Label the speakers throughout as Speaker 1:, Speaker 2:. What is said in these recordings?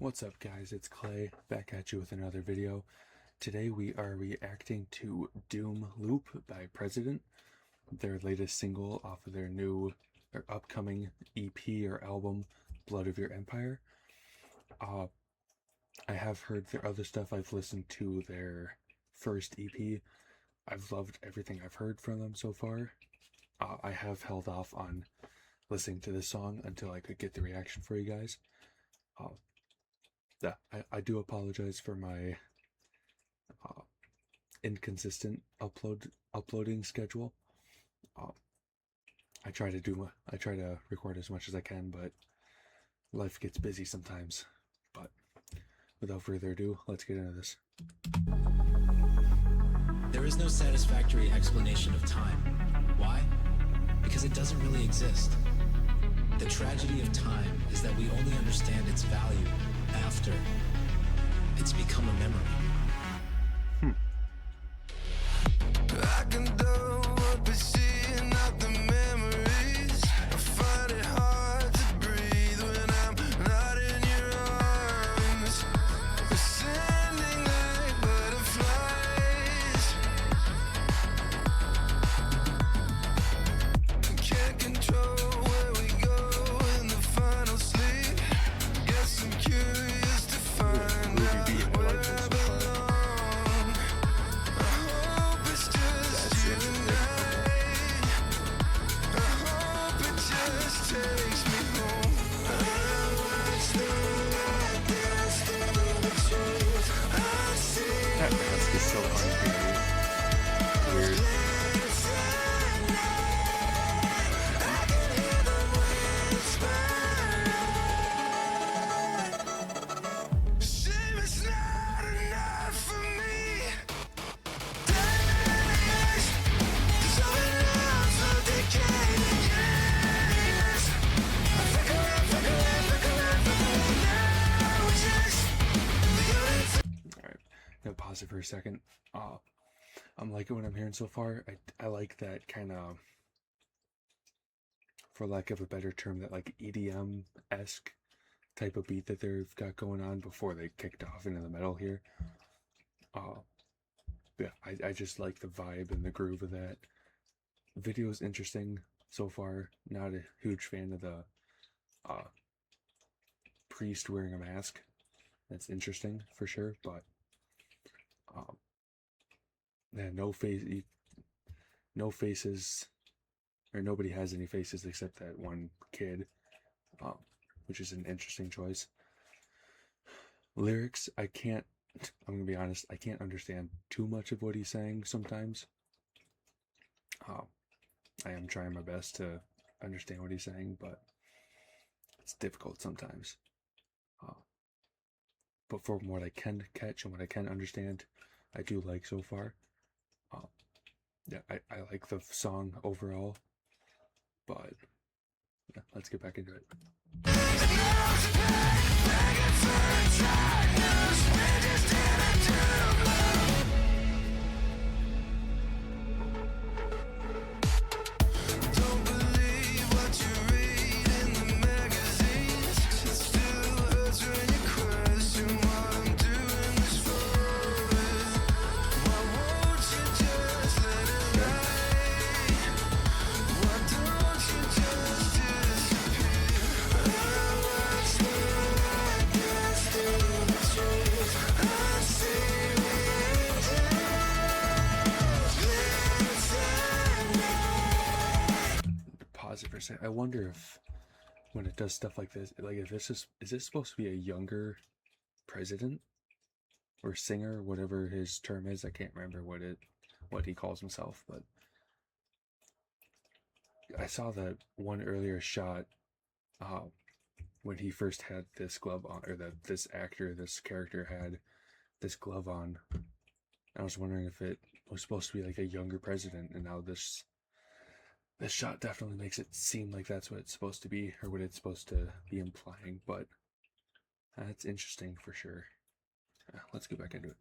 Speaker 1: What's up guys, it's Clay, back at you with another video. Today we are reacting to Doom Loop by President, their latest single off of their upcoming EP or album, Blood of Your Empire. I have heard their other stuff. I've listened to their first EP. I've loved everything I've heard from them so far. I have held off on listening to this song until I could get the reaction for you guys. Yeah, I do apologize for my inconsistent uploading schedule. I try to record as much as I can, but life gets busy sometimes. But without further ado, let's get into this.
Speaker 2: There is no satisfactory explanation of time. Why? Because it doesn't really exist. The tragedy of time is that we only understand its value after it's become a memory.
Speaker 3: I can do what we see, not the memories. I find it hard to breathe when I'm not in your arms. Ascending like butterflies. I can't control where we go in the final sleep. Guess I'm curious to find out where I belong. I hope it's just you and I hope it just takes me home. I watch the light dance through the trees. I see
Speaker 1: That mask is so uncanny. Weird.
Speaker 3: I can hear the whisper. Shame it's not enough for me. Days, 'cause all the loves will decay. Yes, I flicker now. It's just the only
Speaker 1: Alright, gonna pause it for a second. I'm liking what I'm hearing so far. I like that kind of, for lack of a better term, that like EDM-esque type of beat that they've got going on before they kicked off into the metal here. Yeah, I just like the vibe and the groove of that. Video is interesting so far. Not a huge fan of the priest wearing a mask. That's interesting for sure, but yeah, no faces, or nobody has any faces except that one kid, which is an interesting choice. Lyrics, I'm gonna be honest, I can't understand too much of what he's saying sometimes. I am trying my best to understand what he's saying, but it's difficult sometimes. But from what I can catch and what I can understand, I do like so far. Yeah, I like the song overall, but yeah, let's get back into it.
Speaker 3: Don't believe what you read in the magazines. It still hurts when you question what I'm doing this for. Why won't you just let it ride? Why don't you just disappear? I watch the light dance through the trees. I see the
Speaker 1: Pause it for a second. I wonder if when it does stuff like this, like if this is this supposed to be a younger president or singer, whatever his term is? I can't remember what he calls himself, but I saw that one earlier shot when he first had this glove on, or that this character had this glove on. I was wondering if it was supposed to be like a younger president, and now this shot definitely makes it seem like that's what it's supposed to be, or what it's supposed to be implying, but that's interesting for sure. Let's get back into it.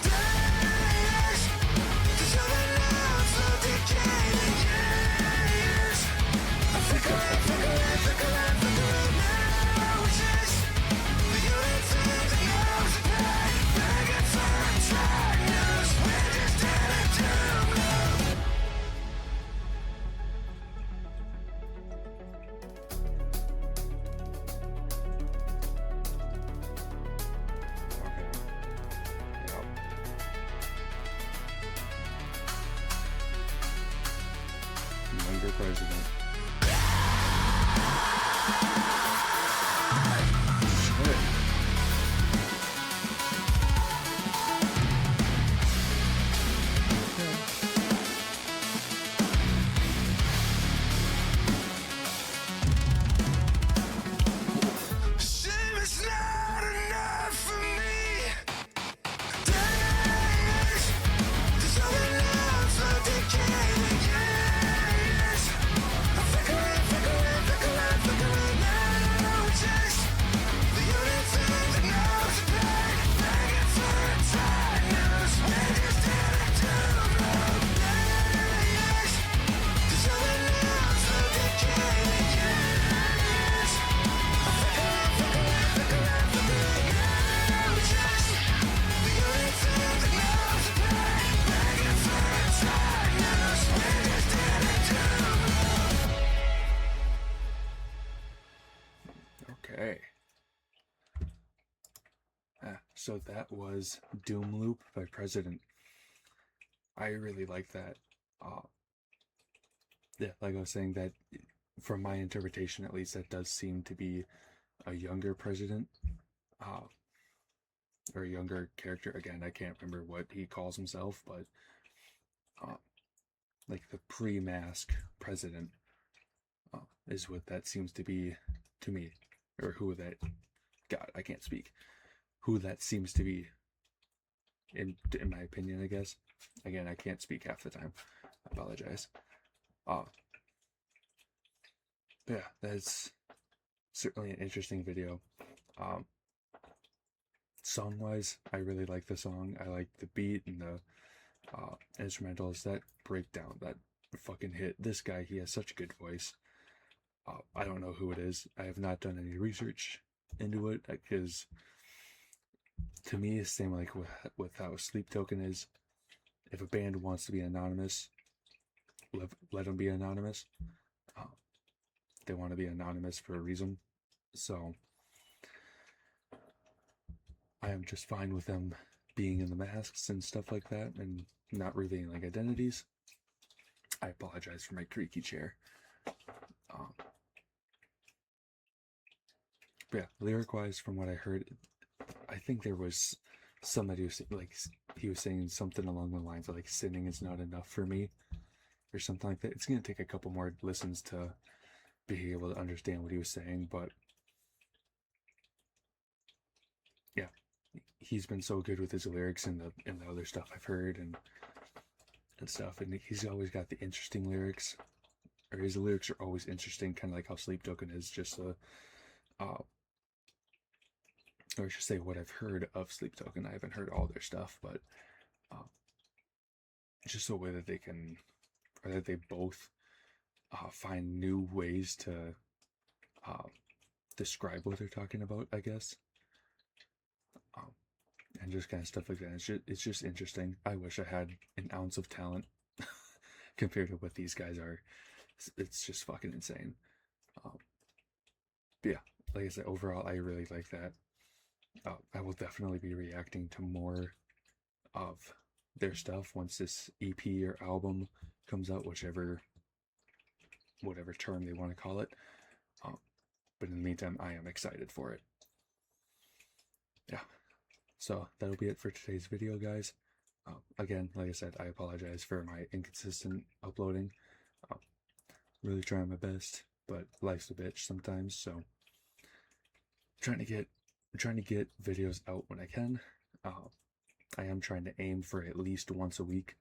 Speaker 3: Days,
Speaker 1: president. Shit.
Speaker 3: Shame is not enough for me. Days, there's only love for decaying years. I'm flickering, flickering, flickering, flickering now. Just the only thing that knows the pain, begging for a time. Knows we're just headed to road. Days, there's only love for decaying years. I'm flickering, flickering, flickering, flickering now. Just the only thing that knows the pain, begging for a time. Knows we're just headed to road.
Speaker 1: Okay. So that was Doom Loop by President. I really like that. Yeah, like I was saying, that from my interpretation at least, that does seem to be a younger president, or a younger character. Again, I can't remember what he calls himself, but like the pre-mask president is what that seems to be to me, or who that. God, I can't speak. Who that seems to be, in my opinion, I guess. Again, I can't speak half the time. I apologize. Yeah, that's certainly an interesting video. Song-wise, I really like the song. I like the beat and the instrumentals. That breakdown, that fucking hit. This guy, he has such a good voice. I don't know who it is. I have not done any research into it, because to me, it's the same like with how Sleep Token is. If a band wants to be anonymous, let them be anonymous. They want to be anonymous for a reason. So I am just fine with them being in the masks and stuff like that and not revealing like identities. I apologize for my creaky chair. But yeah, lyric wise, from what I heard, I think there was some that he was saying something along the lines of like sinning is not enough for me, or something like that. It's gonna take a couple more listens to be able to understand what he was saying, but yeah, he's been so good with his lyrics and the other stuff I've heard and stuff, and he's always got the interesting lyrics, or his lyrics are always interesting, kind of like how Sleep Token is. Just a or I should say what I've heard of Sleep Token. I haven't heard all their stuff, but just a way that they can, or that they both find new ways to describe what they're talking about, I guess, and just kind of stuff like that. It's just interesting. I wish I had an ounce of talent compared to what these guys are. It's just fucking insane. But yeah, like I said, overall, I really like that. I will definitely be reacting to more of their stuff once this EP or album comes out, whatever term they want to call it. But in the meantime, I am excited for it. Yeah. So that'll be it for today's video, guys. Again, like I said, I apologize for my inconsistent uploading. Really trying my best, but life's a bitch sometimes, so I'm trying to get videos out when I can. I am trying to aim for at least once a week.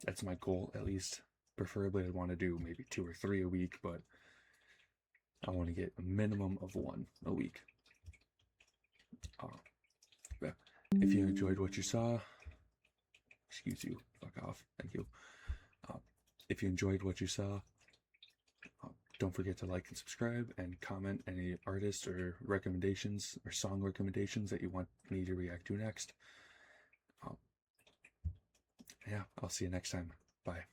Speaker 1: That's my goal, at least. Preferably, I'd want to do maybe 2 or 3 a week, but I want to get a minimum of 1 a week. Yeah. If you enjoyed what you saw, excuse you, fuck off, thank you. If you enjoyed what you saw, don't forget to like and subscribe and comment any artists or recommendations or song recommendations that you want me to react to next. Yeah, I'll see you next time. Bye.